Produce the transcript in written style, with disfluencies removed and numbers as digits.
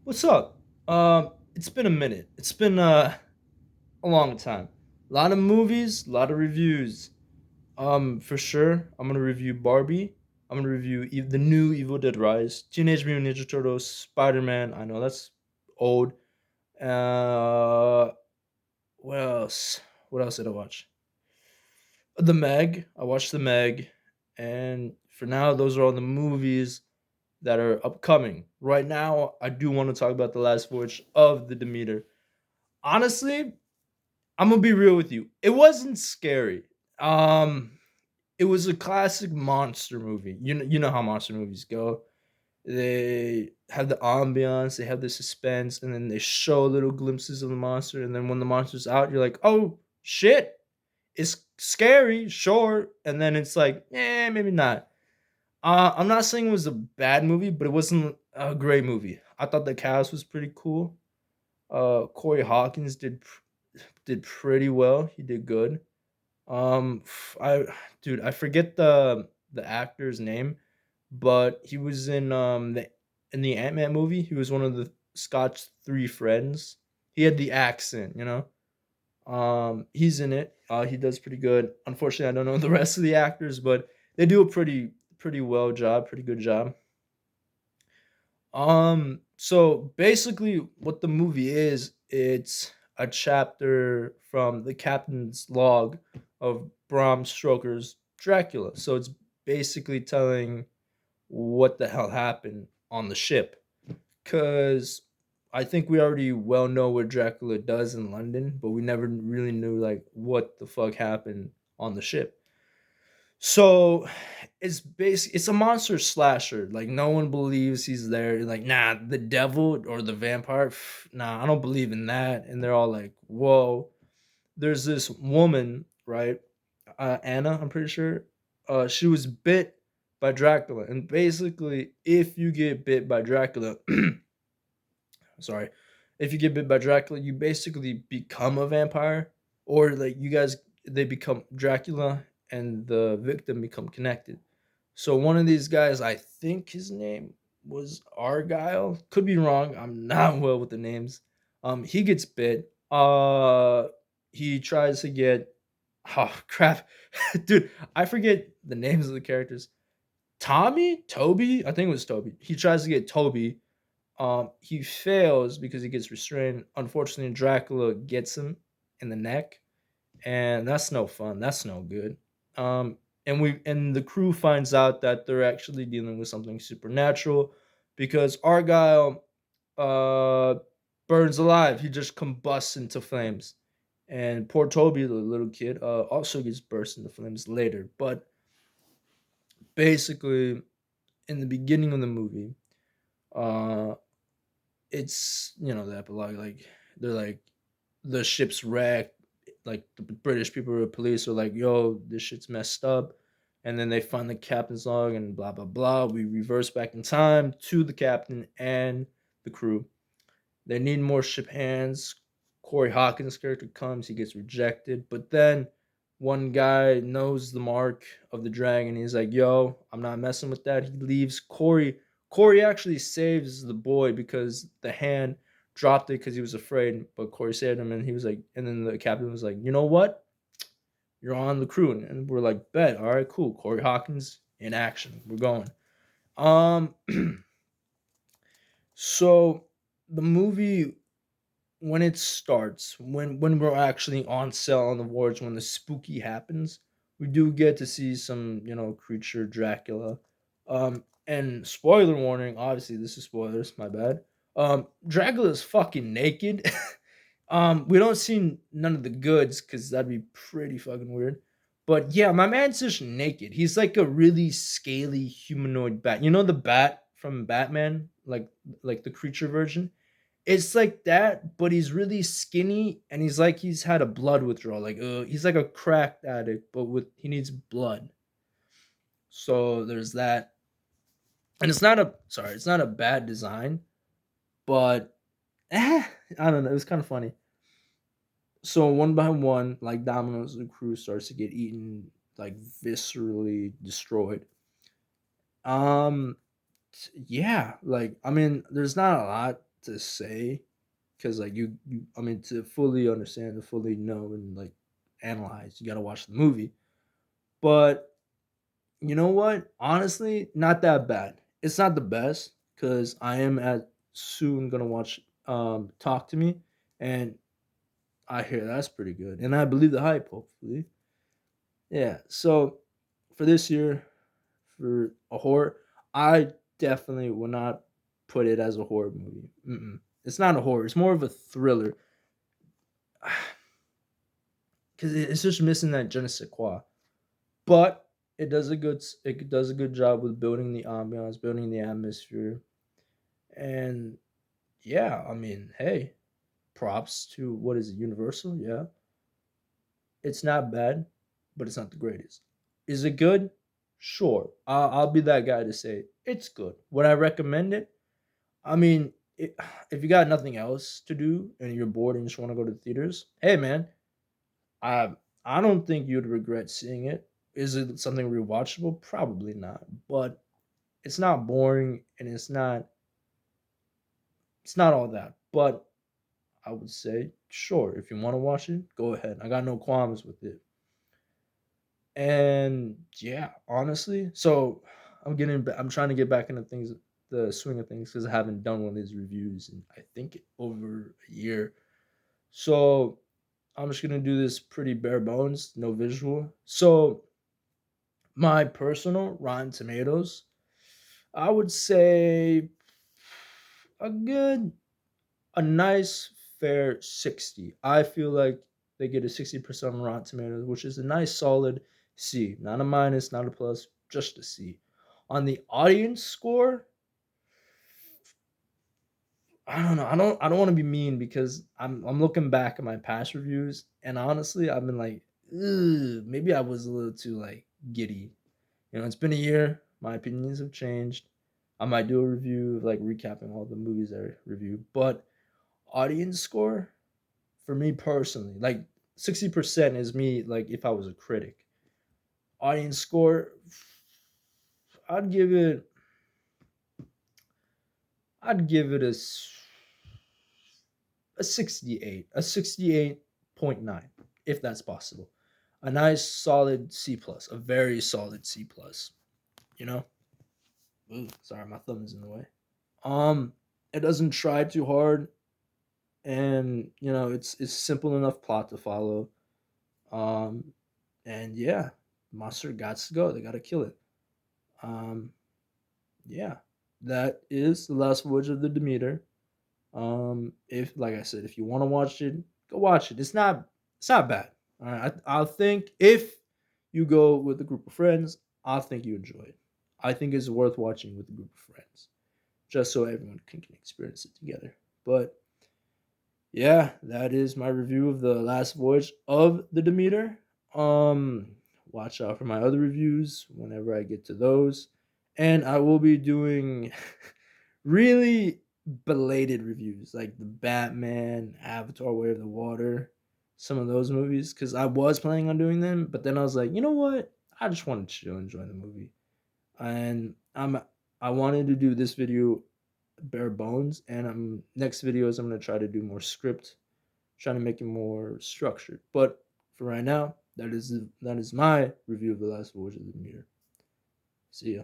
What's up? It's been a minute. It's been a long time. A lot of movies, a lot of reviews. For sure, I'm gonna review Barbie. I'm gonna review the new Evil Dead Rise, Teenage Mutant Ninja Turtles, Spider Man. I know that's old. Uh, what else? What else did I watch? The Meg. I watched The Meg, and for now, those are all the movies that are upcoming. Right now, I do want to talk about the last voyage of the Demeter. Honestly, I'm gonna be real with you. It wasn't scary. Um, it was a classic monster movie. You know how monster movies go. They have the ambiance, they have the suspense, and then they show little glimpses of the monster. And then when the monster's out, you're like, "Oh shit, it's scary, sure." And then it's like, maybe not. I'm not saying it was a bad movie, but it wasn't a great movie. I thought the cast was pretty cool. Corey Hawkins did pretty well. He did good. I dude, I forget the actor's name, but he was in the Ant Man movie. He was one of the Scott's three friends. He had the accent, you know. He's in it. He does pretty good. Unfortunately, I don't know the rest of the actors, but they do a pretty well job, pretty good job. So basically what the movie is, it's a chapter from the captain's log of Bram Stoker's Dracula. So it's basically telling what the hell happened on the ship. Cause I think we already well know what Dracula does in London, but we never really knew like what the fuck happened on the ship. So it's a monster slasher. Like no one believes he's there. Like nah, the devil or the vampire. Nah, I don't believe in that. And they're all like, whoa. There's this woman, right? Anna, I'm pretty sure. She was bit by Dracula, and basically, if you get bit by Dracula, sorry, if you get bit by Dracula, you basically become a vampire, or like you guys, they become Dracula, and the victim become connected. So one of these guys, I think his name was Argyle. Could be wrong. I'm not well with the names. He gets bit. He tries to get. Oh crap, dude! I forget the names of the characters. Toby. I think it was Toby. He tries to get Toby. He fails because he gets restrained. Unfortunately, Dracula gets him in the neck, and that's no fun. That's no good. And the crew finds out that they're actually dealing with something supernatural because Argyle uh burns alive. He just combusts into flames. And poor Toby, the little kid, also gets burst into flames later. But basically, in the beginning of the movie, uh, it's the epilogue. Like they're like the ship's wrecked. Like the British people or police are like, "Yo, this shit's messed up," and then they find the captain's log and blah blah blah. We reverse back in time to the captain and the crew. They need more ship hands. Corey Hawkins' character comes, he gets rejected, but then one guy knows the mark of the dragon. He's like, "Yo, I'm not messing with that." He leaves. Corey actually saves the boy because the hand dropped it because he was afraid, but Corey saved him, and he was like, and then the captain was like, "You know what? You're on the crew," and we're like, "Bet, all right, cool." Corey Hawkins in action. We're going. Um, so the movie when it starts, when we're actually on cell on the wards, when the spooky happens, we do get to see some, creature Dracula. And spoiler warning, obviously this is spoilers, my bad. Dracula is fucking naked. We don't see none of the goods because that'd be pretty fucking weird. But yeah, my man's just naked. He's like a really scaly humanoid bat. You know the bat from Batman, like the creature version. It's like that, but he's really skinny and he's like he's had a blood withdrawal. Like he's like a crack addict, but with he needs blood. So there's that. And it's not a bad design, but I don't know, it was kind of funny. So one by one, like Domino's, the crew starts to get eaten, like viscerally destroyed. Um yeah, like I mean, there's not a lot to say because like I mean to fully understand, to fully know and like analyze, you got to watch the movie. But you know what? Honestly, not that bad. It's not the best because I am at soon gonna watch Talk to Me, and I hear that's pretty good, and I believe the hype. Hopefully, yeah. So for this year, for a horror, I definitely will not put it as a horror movie. Mm-mm. It's not a horror. It's more of a thriller because it's just missing that je ne sais quoi. But it does a good job with building the ambiance, building the atmosphere, and yeah, I mean, hey, props to what is it, Universal? Yeah, it's not bad, but it's not the greatest. Is it good? Sure, I'll be that guy to say it's good. Would I recommend it? I mean, if you got nothing else to do and you're bored and you just want to go to the theaters, hey man, I I don't think you'd regret seeing it. Is it something rewatchable? Probably not, but it's not boring and it's not all that. But I would say, sure, if you want to watch it, go ahead. I got no qualms with it. And yeah, honestly, so I'm trying to get back into things, the swing of things, because I haven't done one of these reviews in I think over a year. So I'm just gonna do this pretty bare bones, no visual. So my personal Rotten Tomatoes, I would say a good, a nice fair 60. I feel like they get a 60% on Rotten Tomatoes, which is a nice solid C. Not a minus, not a plus, just a C. On the audience score, I don't know. I don't want to be mean because I'm looking back at my past reviews and honestly I've been like, "Ugh, maybe I was a little too like giddy." You know, it's been a year. My opinions have changed. I might do a review like recapping all the movies I reviewed, but audience score for me personally, like 60% is me like if I was a critic. Audience score, I'd give it I'd give it a 68, a 68.9 if that's possible. A nice solid C plus, a very solid C plus, you know? Ooh, sorry, my thumb is in the way. Um it doesn't try too hard and you know it's simple enough plot to follow. Um and yeah, monster got to go. They got to kill it. Um yeah, that is the last voyage of the Demeter. If like I said, if you want to watch it, go watch it. It's not bad. All right, I think if you go with a group of friends, I think you enjoy it. I think it's worth watching with a group of friends, just so everyone can experience it together. But yeah, that is my review of the last voyage of the Demeter. Um, watch out for my other reviews whenever I get to those, and I will be doing really belated reviews like the Batman, Avatar, Way of the Water, some of those movies because I was planning on doing them, but then I was like, you know what? I just wanted to enjoy the movie, and I wanted to do this video bare bones, and next videos I'm gonna try to do more script, trying to make it more structured. But for right now, that is my review of the last voyage of the Demeter. See ya.